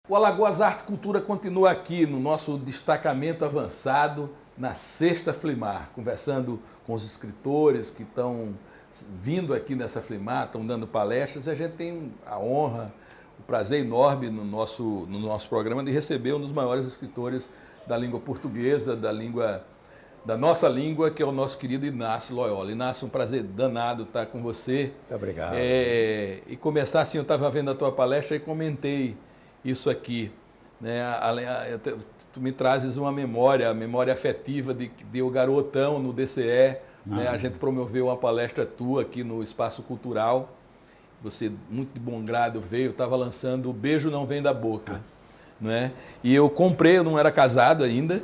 O Alagoas Arte e Cultura continua aqui no nosso destacamento avançado na Sexta Flimar, conversando com os escritores que estão vindo aqui nessa Flimar, estão dando palestras, e a gente tem a honra, o prazer enorme no nosso programa de receber um dos maiores escritores da língua portuguesa, da nossa língua, que é o nosso querido Inácio Loyola. Inácio, um prazer danado estar com você. Muito obrigado. E começar assim, eu estava vendo a tua palestra e comentei isso aqui, né? Tu me trazes uma memória, a memória afetiva de o garotão no DCE, né? A gente promoveu uma palestra tua aqui no Espaço Cultural, você muito de bom grado veio, estava lançando O Beijo Não Vem da Boca, né? E eu comprei, eu não era casado ainda,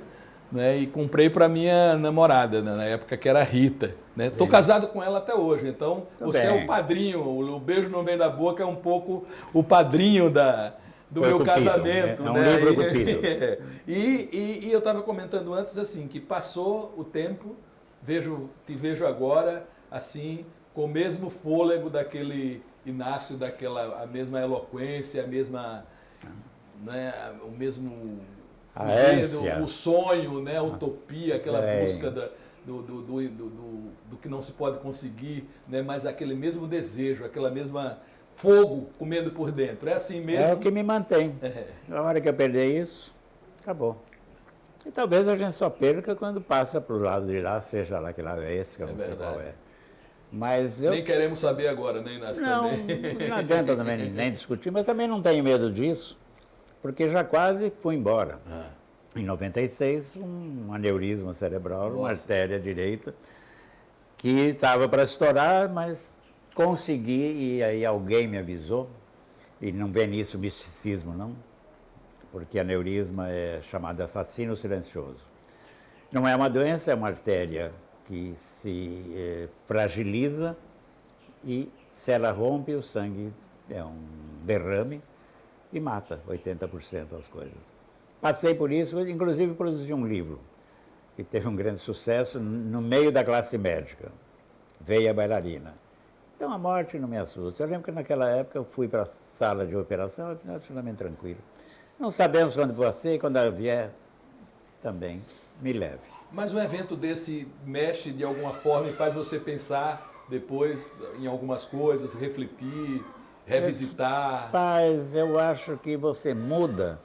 né? E comprei para minha namorada, né? Na época, que era a Rita, né? Estou casado com ela até hoje, então você é o padrinho, o Beijo Não Vem da Boca é um pouco o padrinho do meu casamento. É um né? livro cupido. E eu estava comentando antes assim, que passou o tempo, te vejo agora assim, com o mesmo fôlego daquele Inácio, a mesma eloquência, a mesma, né, o mesmo o sonho, né, a utopia, aquela busca do que não se pode conseguir, né, mas aquele mesmo desejo, aquela mesma fogo comendo por dentro. É assim mesmo? É o que me mantém. Na hora que eu perder isso, acabou. E talvez a gente só perca quando passa para o lado de lá, seja lá que lado é esse, que eu não sei qual é. Mas eu... Nem queremos saber agora, né, Inácio? Não adianta também nem discutir, mas também não tenho medo disso, porque já quase fui embora. Em 96, um aneurisma cerebral, uma artéria direita, que estava para estourar, mas consegui, e aí alguém me avisou, e não vê nisso misticismo, não, porque aneurisma é chamado assassino silencioso. Não é uma doença, é uma artéria que se fragiliza e, se ela rompe, o sangue é um derrame e mata 80% das coisas. Passei por isso, inclusive produzi um livro que teve um grande sucesso no meio da classe médica, Veia Bailarina. Então a morte não me assusta. Eu lembro que naquela época eu fui para a sala de operação, absolutamente tranquilo. Não sabemos quando vai ser, quando ela vier, também me leve. Mas um evento desse mexe de alguma forma e faz você pensar depois em algumas coisas, refletir, revisitar? Eu acho que você muda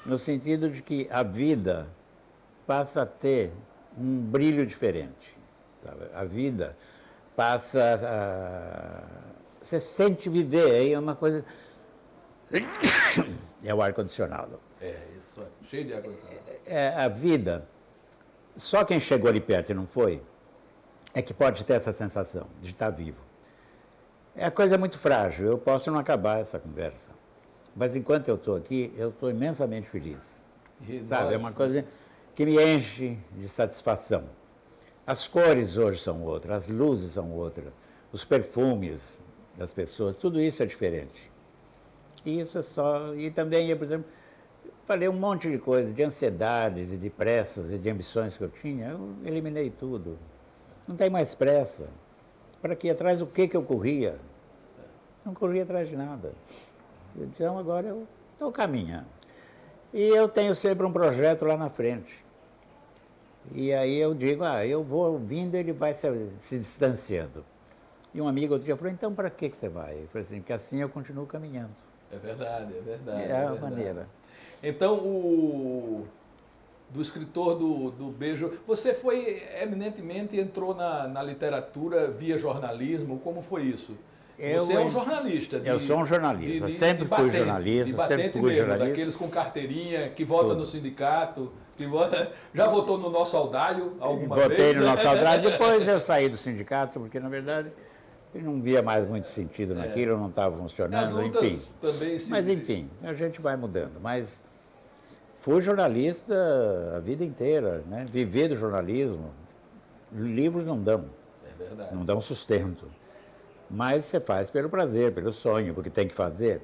no sentido de que a vida passa a ter um brilho diferente. Sabe? A vida passa a... Você sente viver, aí é uma coisa... É o ar-condicionado. Isso, cheio de ar-condicionado. A vida, só quem chegou ali perto e não foi, é que pode ter essa sensação de estar vivo. É a coisa muito frágil, eu posso não acabar essa conversa. Mas enquanto eu estou aqui, eu estou imensamente feliz. Sabe, é uma coisa que me enche de satisfação. As cores hoje são outras, as luzes são outras, os perfumes das pessoas, tudo isso é diferente. E isso é só... E também, por exemplo, falei um monte de coisas, de ansiedades, e de pressas, e de ambições que eu tinha, eu eliminei tudo. Não tem mais pressa. Para que atrás do que eu corria? Não corria atrás de nada. Então agora eu estou caminhando. E eu tenho sempre um projeto lá na frente. E aí eu digo, eu vou ouvindo, ele vai se distanciando. E um amigo outro dia falou, então para que você vai? Eu falei assim, porque assim eu continuo caminhando. É verdade, é verdade. É a maneira. Então, do escritor do Beijo, você foi eminentemente, entrou na literatura via jornalismo, como foi isso? Você é um jornalista. Eu sou um jornalista, sempre fui jornalista, sempre fui jornalista. Daqueles com carteirinha, que vota no sindicato, já votou no Nosso Audálio alguma vez? Votei no Nosso Audálio, depois eu saí do sindicato, porque na verdade eu não via mais muito sentido naquilo, não estava funcionando, enfim. Mas enfim, a gente vai mudando. Mas fui jornalista a vida inteira, né? Viver do jornalismo, livros não dão, não dão sustento. Mas você faz pelo prazer, pelo sonho, porque tem que fazer.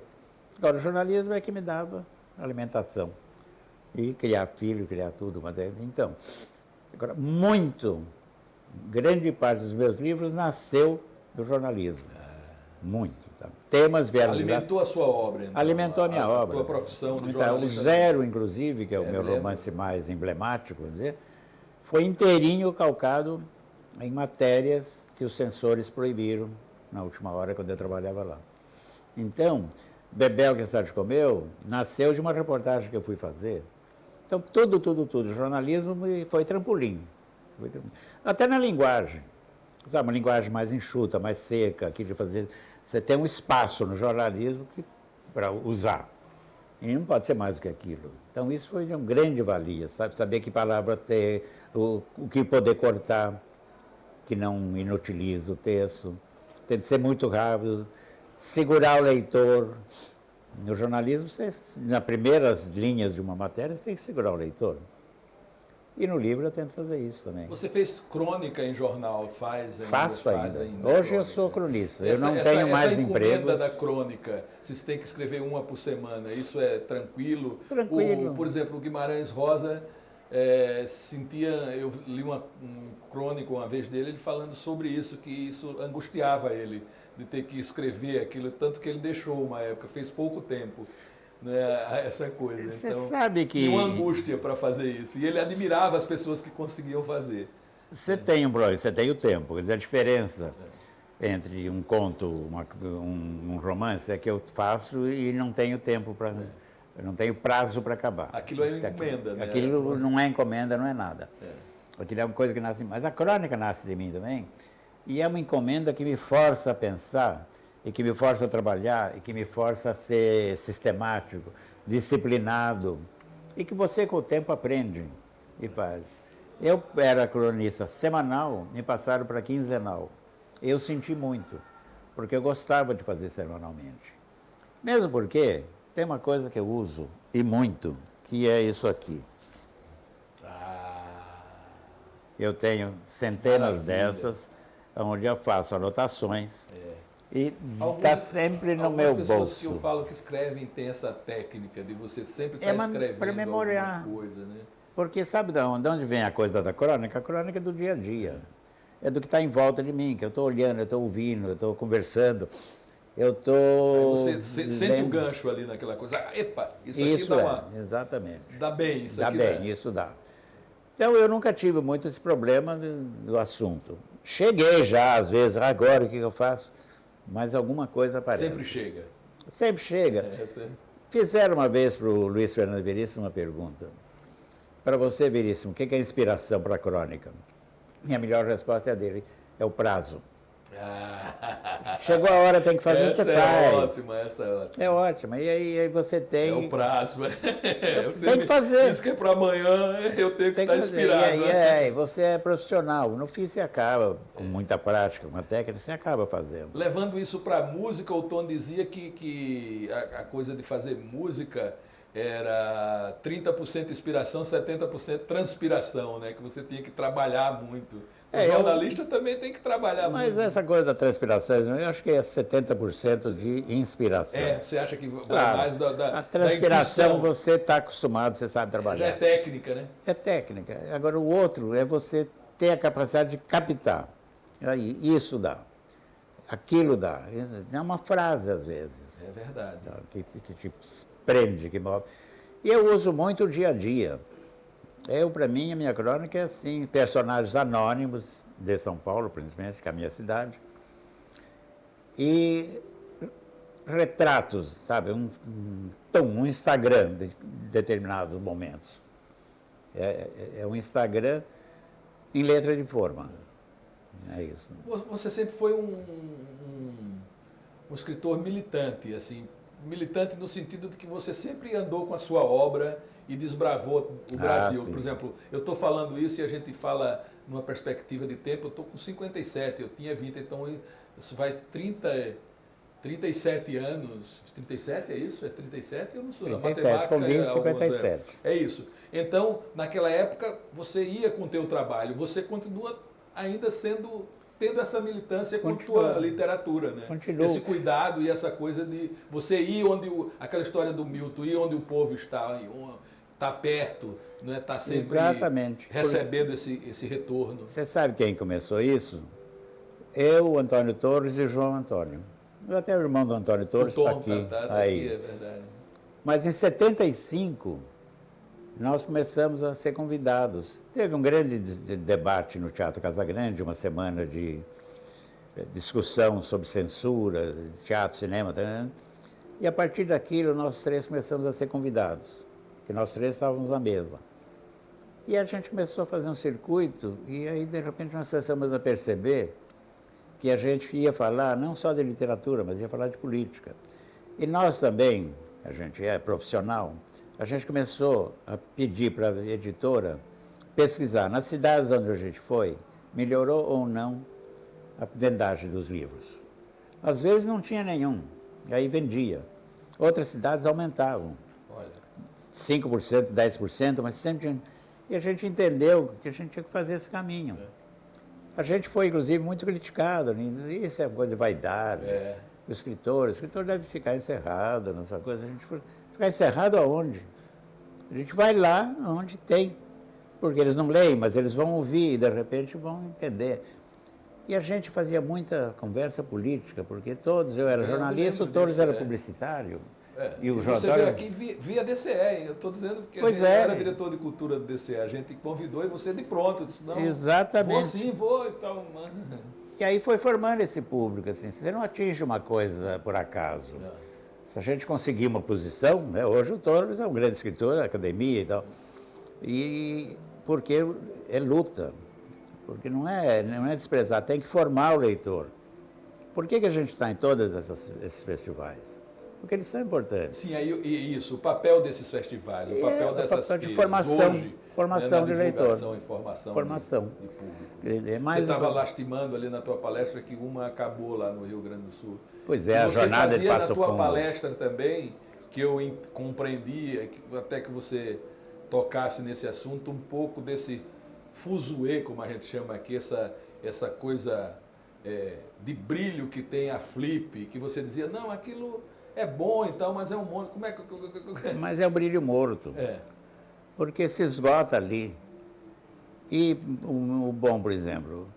Agora, o jornalismo é que me dava alimentação. E criar filho, criar tudo. Então, agora, grande parte dos meus livros nasceu do jornalismo. muito. Tá? Temas vieram de lá. Alimentou a sua obra, então. Alimentou a minha obra. A tua profissão de então, o jornalista. Zero, inclusive, que é o meu lembro. romance mais emblemático, vamos dizer, foi inteirinho calcado em matérias que os censores proibiram na última hora, quando eu trabalhava lá. Então, Bebel, que a cidade comeu, nasceu de uma reportagem que eu fui fazer. Então, tudo. Jornalismo foi trampolim. Até na linguagem. Sabe, uma linguagem mais enxuta, mais seca, aqui de fazer. Você tem um espaço no jornalismo para usar. E não pode ser mais do que aquilo. Então, isso foi de uma grande valia, sabe? Saber que palavra ter, o que poder cortar, que não inutiliza o texto. Tem que ser muito rápido, segurar o leitor. No jornalismo, nas primeiras linhas de uma matéria, você tem que segurar o leitor. E no livro eu tento fazer isso também. Você fez crônica em jornal, faz ainda? Faço ainda. Hoje eu sou cronista. Eu não tenho mais empregos. Essa encomenda da crônica, vocês têm que escrever uma por semana, isso é tranquilo? Tranquilo. Por exemplo, o Guimarães Rosa sentia... Eu li um crônico uma vez dele, ele falando sobre isso, que isso angustiava ele, de ter que escrever aquilo, tanto que ele deixou uma época, fez pouco tempo. Né, essa coisa. Você então, sabe que... tinha uma angústia para fazer isso. E ele admirava as pessoas que conseguiam fazer. Você tem um problema, você tem o tempo. Quer dizer, a diferença entre um conto, um romance, é que eu faço e não tenho tempo para... Eu não tenho prazo para acabar. Aquilo é encomenda, né? Aquilo não é encomenda, não é nada. Aquilo é uma coisa que nasce... Mas a crônica nasce de mim também. E é uma encomenda que me força a pensar, e que me força a trabalhar, e que me força a ser sistemático, disciplinado, e que você com o tempo aprende e faz. Eu era cronista semanal, me passaram para quinzenal. Eu senti muito, porque eu gostava de fazer semanalmente. Mesmo porque tem uma coisa que eu uso, e muito, que é isso aqui. Eu tenho centenas dessas, onde eu faço anotações. E está sempre no meu bolso. Algumas pessoas que eu falo que escrevem têm essa técnica de você sempre estar escrevendo para memoriar. alguma coisa, né? Porque sabe de onde vem a coisa da crônica? A crônica é do dia a dia. É do que está em volta de mim, que eu estou olhando, eu estou ouvindo, eu estou conversando, eu estou... Você sente o gancho ali naquela coisa. Epa, isso aqui isso dá uma... exatamente. Dá bem, isso dá aqui bem, isso dá. Então, eu nunca tive muito esse problema do assunto. Cheguei já, às vezes, agora o que eu faço? Mas alguma coisa aparece. Sempre chega. Sempre chega. Fizeram uma vez para o Luiz Fernando Veríssimo uma pergunta. Para você, Veríssimo, o que é inspiração para a crônica? Minha melhor resposta é a dele, é o prazo. Chegou a hora, tem que fazer, você faz. Essa é ótima. É ótima. E aí você tem... É o prazo. Tem que fazer. Diz que é para amanhã, eu tenho que estar inspirado. E aí, você é profissional. No fim, você acaba, com muita prática, uma técnica, você acaba fazendo. Levando isso para a música, o Tom dizia que a coisa de fazer música era 30% inspiração, 70% transpiração, né? Que você tinha que trabalhar muito. O jornalista também tem que trabalhar muito. Mas essa coisa da transpiração, eu acho que é 70% de inspiração. Você acha que claro, mais a transpiração você está acostumado, você sabe trabalhar. Já é técnica, né? É técnica. Agora, o outro é você ter a capacidade de captar. Aí, isso dá. Aquilo dá. É uma frase, às vezes. É verdade. Que te prende, que move. E eu uso muito o dia a dia. Para mim, a minha crônica é assim, personagens anônimos de São Paulo, principalmente, que é a minha cidade, e retratos, sabe, um Instagram de determinados momentos. É um Instagram em letra de forma. É isso. Você sempre foi um escritor militante, assim, militante no sentido de que você sempre andou com a sua obra e desbravou o Brasil. Por exemplo, eu estou falando isso e a gente fala numa perspectiva de tempo, eu estou com 57, eu tinha 20, então isso vai 37 anos. 37 é isso? É 37? Eu não sou da matemática. Com 20, 57. É isso. Então, naquela época, você ia com o teu trabalho, você continua ainda tendo essa militância com a tua literatura, né? Continua. Esse cuidado e essa coisa de você ir onde aquela história do Milton, ir onde o povo está perto, né? Está sempre recebendo esse retorno. Você sabe quem começou isso? Eu, Antônio Torres e João Antônio. Até o irmão do Antônio Torres está aqui. Tá aqui, é verdade. Mas em 75, nós começamos a ser convidados. Teve um grande debate no Teatro Casagrande, uma semana de discussão sobre censura, teatro, cinema. E a partir daquilo, nós três começamos a ser convidados, que nós três estávamos à mesa. E a gente começou a fazer um circuito, e aí, de repente, nós começamos a perceber que a gente ia falar não só de literatura, mas ia falar de política. E nós também, a gente é profissional, a gente começou a pedir para a editora pesquisar nas cidades onde a gente foi, melhorou ou não a vendagem dos livros. Às vezes não tinha nenhum, aí vendia. Outras cidades aumentavam. Olha. 5%, 10%, mas sempre tinha. E a gente entendeu que a gente tinha que fazer esse caminho. A gente foi, inclusive, muito criticado. Isso é coisa de vaidade. O escritor deve ficar encerrado nessa coisa. A gente foi, ficar encerrado aonde? A gente vai lá onde tem. Porque eles não leem, mas eles vão ouvir e, de repente, vão entender. E a gente fazia muita conversa política, porque todos, eu era jornalista, o Torres era publicitário. E o João Antônio... Você veio aqui via DCE, eu estou dizendo porque a gente era diretor de cultura do DCE, a gente convidou e você de pronto, disse, não, exatamente. Vou sim, vou e tal. Mano. E aí foi formando esse público, assim, você não atinge uma coisa por acaso. Se a gente conseguir uma posição, né, hoje o Torres é um grande escritor, academia e tal, e porque é luta, porque não é desprezar, tem que formar o leitor. Por que a gente está em todos esses festivais? Porque eles são importantes. Sim, aí isso, o papel desses festivais, o papel dessas de formação, hoje, formação de leitor. Formação de público. Você estava lastimando ali na tua palestra que uma acabou lá no Rio Grande do Sul. Pois é, a jornada de Passo Fundo. Você fazia na tua palestra também, que eu compreendia, até que você tocasse nesse assunto, um pouco desse fuzuê, como a gente chama aqui, essa coisa de brilho que tem a Flip, que você dizia, não, aquilo... É bom então, mas é um monte. Como é que. Mas é um brilho morto. Porque se esgota ali. E o bom, por exemplo,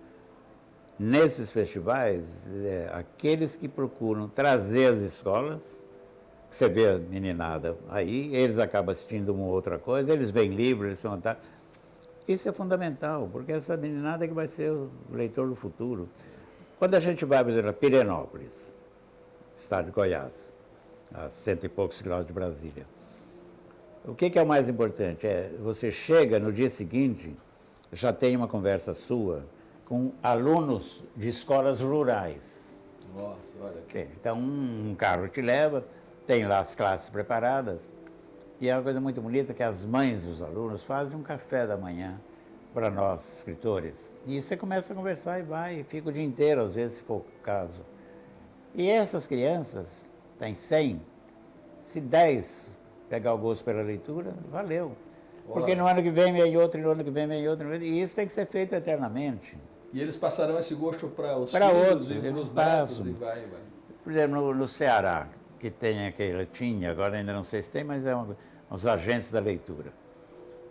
nesses festivais, aqueles que procuram trazer as escolas, você vê a meninada aí, eles acabam assistindo uma outra coisa, eles veem livros, eles são. Isso é fundamental, porque essa meninada é que vai ser o leitor do futuro. Quando a gente vai, por exemplo, a Pirenópolis, estado de Goiás, a 100 e poucos quilômetros de Brasília. O que é o mais importante? Você chega no dia seguinte, já tem uma conversa sua com alunos de escolas rurais. Nossa, olha aqui. Então, um carro te leva, tem lá as classes preparadas, e é uma coisa muito bonita que as mães dos alunos fazem um café da manhã para nós, escritores. E você começa a conversar e vai, e fica o dia inteiro, às vezes, se for o caso. E essas crianças... tem 100, se 10 pegar o gosto pela leitura, valeu. Porque no ano que vem outro, no ano que vem outro, e isso tem que ser feito eternamente. E eles passarão esse gosto para os filhos e para os netos, e vai. Por exemplo, no Ceará, que tem aquele, tinha, agora ainda não sei se tem, mas uns agentes da leitura.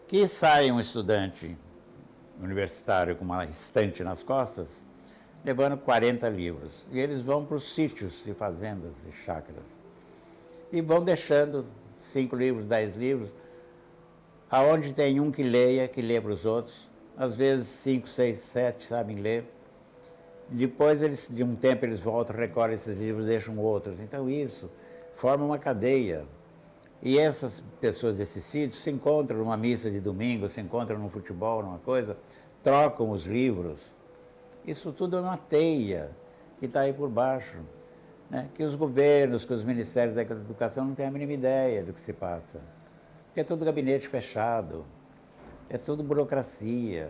Que sai um estudante universitário com uma estante nas costas, levando 40 livros. E eles vão para os sítios de fazendas e chácaras. E vão deixando 5 livros, 10 livros, aonde tem um que lê para os outros. Às vezes 5, 6, 7 sabem ler. Depois, de um tempo, eles voltam, recolhem esses livros, deixam outros. Então, isso forma uma cadeia. E essas pessoas desses sítios se encontram numa missa de domingo, se encontram no futebol, numa coisa, trocam os livros. Isso tudo é uma teia que está aí por baixo, né? Que os governos, que os ministérios da educação não têm a mínima ideia do que se passa. Porque é tudo gabinete fechado, é tudo burocracia.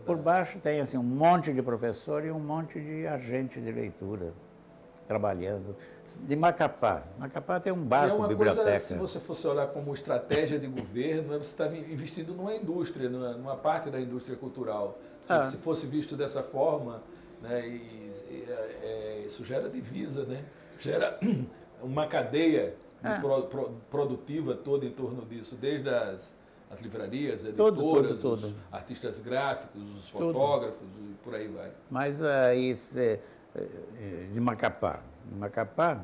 Por baixo tem assim, um monte de professor e um monte de agente de leitura trabalhando. De Macapá. Macapá tem um barco, biblioteca. Coisa, se você fosse olhar como estratégia de governo, você está investindo numa indústria, numa parte da indústria cultural. Se fosse visto dessa forma, né, isso gera divisa, né? Gera uma cadeia produtiva toda em torno disso, desde as livrarias, editoras, os artistas gráficos, os fotógrafos e por aí vai. Mas aí de Macapá. Macapá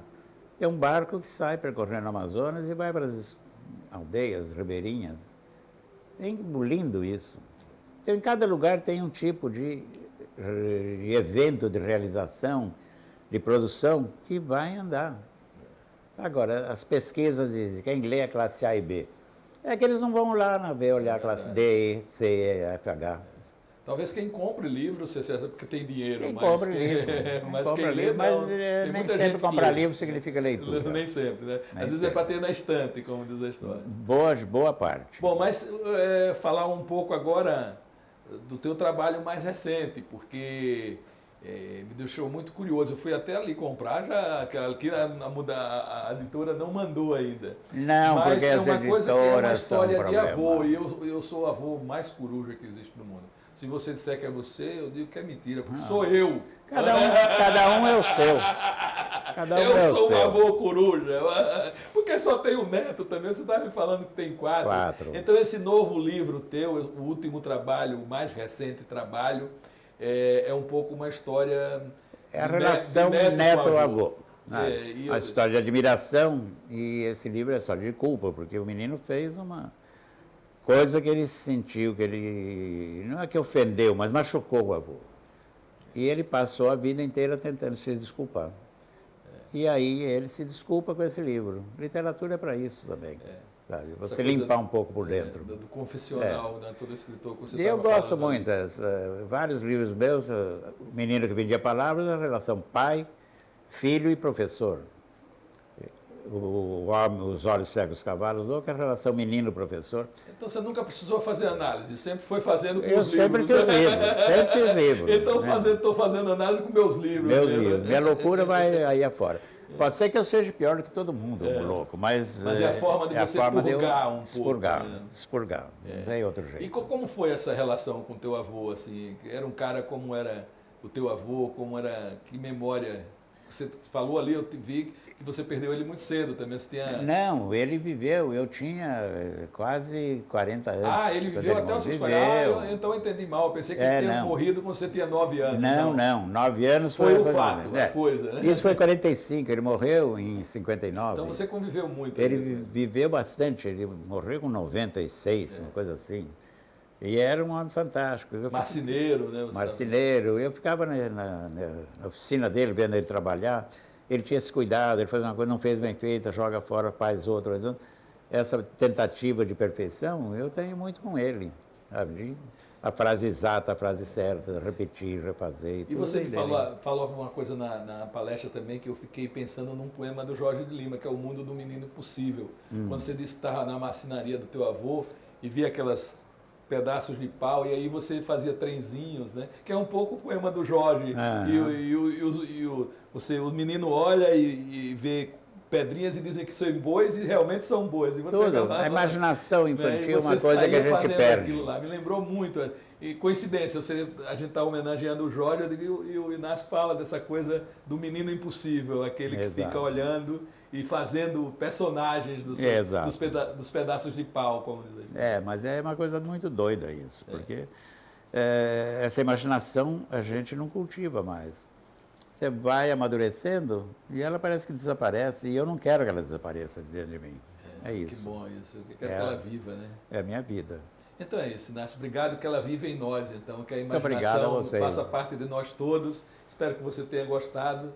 é um barco que sai percorrendo o Amazonas e vai para as aldeias, ribeirinhas. É lindo isso. Então, em cada lugar tem um tipo de evento, de realização, de produção que vai andar. Agora, as pesquisas de quem lê a classe A e B, é que eles não vão lá ver, olhar a classe D, E, C, E, F, H. Talvez quem compre livro, porque tem dinheiro. Quem compra livro. Mas quem lê, não. Nem sempre comprar livro significa leitura. Nem sempre, né? Às vezes é para ter na estante, como diz a história. Boa parte. Bom, mas falar um pouco agora do teu trabalho mais recente, porque me deixou muito curioso. Eu fui até ali comprar, já que a editora não mandou ainda. Não, mas porque é as uma coisa que é uma história de avô, problema. e eu sou o avô mais coruja que existe no mundo. Se você disser que é você, eu digo que é mentira, porque sou eu. Cada um é o seu. Eu sou um avô coruja, porque só tenho neto também, você estava me falando que tem 4. Então esse novo livro teu, o último trabalho, o mais recente trabalho, é um pouco uma história... É a relação neto-avô. A história de admiração, e esse livro é a história de culpa, porque o menino fez uma coisa que ele sentiu, que ele, não é que ofendeu, mas machucou o avô. E ele passou a vida inteira tentando se desculpar. E aí ele se desculpa com esse livro. Literatura é para isso também. Sabe? Você limpar um pouco por dentro. Do confessional, né? Todo escritor que você Eu gosto muito. Vários livros meus, O Menino que Vendia Palavras, a relação pai, filho e professor. Os Olhos Cegos, Cavalos Loucos, a relação menino-professor. Então você nunca precisou fazer análise, sempre foi fazendo com os livros. Eu sempre fiz livros. Então estou fazendo análise com meus livros. Meus livros. Minha loucura vai aí afora. Pode ser que eu seja pior do que todo mundo, louco, mas é a forma de você purgar um pouco. Expurgar, não tem outro jeito. E como foi essa relação com teu avô? Assim? Era um cara como era o teu avô, que memória... Você falou ali, eu vi que você perdeu ele muito cedo também. Você tinha... Não, ele viveu, eu tinha quase 40 anos. Ah, ele viveu até os seus 40. Então eu entendi mal, eu pensei que ele tinha morrido quando você tinha 9 anos. Não, 9 anos foi um fato, a coisa. Né? Isso foi em 45, ele morreu em 59. Então você conviveu muito. Ele viveu bastante, ele morreu com 96, uma coisa assim. E era um homem fantástico. Marceneiro, né? Marceneiro. Eu ficava na oficina dele, vendo ele trabalhar. Ele tinha esse cuidado, ele fazia uma coisa, não fez bem feita, joga fora, faz outra. Essa tentativa de perfeição, eu tenho muito com ele. Sabe? A frase exata, a frase certa, repetir, refazer. E você me falou uma coisa na palestra também, que eu fiquei pensando num poema do Jorge de Lima, que é O Mundo do Menino Possível. Quando você disse que estava na marcenaria do teu avô e via aquelas... pedaços de pau, e aí você fazia trenzinhos, né? Que é um pouco o poema do Jorge. O menino olha e vê pedrinhas e dizem que são bois e realmente são bois. E você a imaginação infantil é uma coisa que a gente perde. Lá. Me lembrou muito. E coincidência, a gente está homenageando o Jorge, e o Inácio fala dessa coisa do menino impossível, aquele que fica olhando e fazendo personagens dos pedaços de pau, como diz a gente. Mas é uma coisa muito doida isso, porque essa imaginação a gente não cultiva mais. Você vai amadurecendo e ela parece que desaparece, e eu não quero que ela desapareça de dentro de mim. É isso. Que bom isso, eu quero que ela viva, né? É a minha vida. Então é isso, Inácio. Obrigado que ela vive em nós, então, que a imaginação faça parte de nós todos. Espero que você tenha gostado.